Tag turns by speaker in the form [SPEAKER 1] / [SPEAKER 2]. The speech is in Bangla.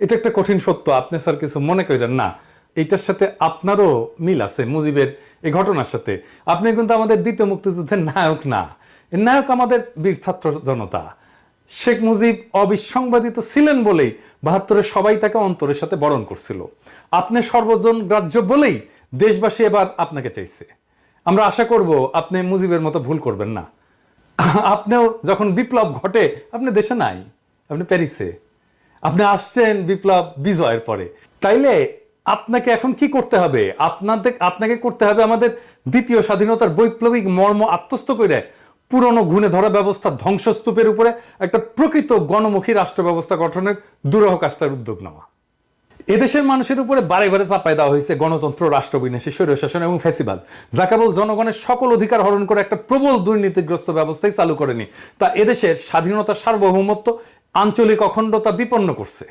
[SPEAKER 1] এটা একটা কঠিন সত্য, আপনি স্যার কিছু মনে করেন না। এইটার সাথে আপনারও মিল আছে মুজিবের এই ঘটনার সাথে। আপনি কিন্তু আমাদের দ্বিতীয় মুক্তিযুদ্ধের নায়ক না, এর নায়ক আমাদের বীর ছাত্র জনতা। শেখ মুজিব অবিসংবাদিত ছিলেন বলেই ৭২-এ সবাই তাকে অন্তরের সাথে বরণ করছিল। আপনি সর্বজন গ্রাহ্য বলেই দেশবাসী এবার আপনাকে চাইছে। আমরা আশা করব আপনি মুজিবের মতো ভুল করবেন না। আপনিও যখন বিপ্লব ঘটে আপনি দেশে নাই, আপনি প্যারিসে। আপনি আসছেন বিপ্লব বিজয়ের পরে। তাইলে আপনাকে এখন কি করতে হবে? আপনাকে করতে হবে আমাদের দ্বিতীয় স্বাধীনতার বৈপ্লবিক মর্ম আত্মস্থ করে পুরনো ঘুণে ধরা ব্যবস্থা ধ্বংসস্তূপের উপরে একটা প্রকৃত গণমুখী রাষ্ট্র ব্যবস্থা গঠনের দুরূহ কাজটার উদ্যোগ নেওয়া। এদেশের মানুষের উপরে বারে বারে চাপাই দেওয়া হয়েছে গণতন্ত্র, রাষ্ট্রবিন্যাসী স্বৈরশাসন এবং ফ্যাসিবাদ, যা কেবল জনগণের সকল অধিকার হরণ করে একটা প্রবল দুর্নীতিগ্রস্ত ব্যবস্থাই চালু করেনি, তা এদেশের স্বাধীনতা, সার্বভৌমত্ব, আঞ্চলিক অখণ্ডতা বিপন্ন করছে।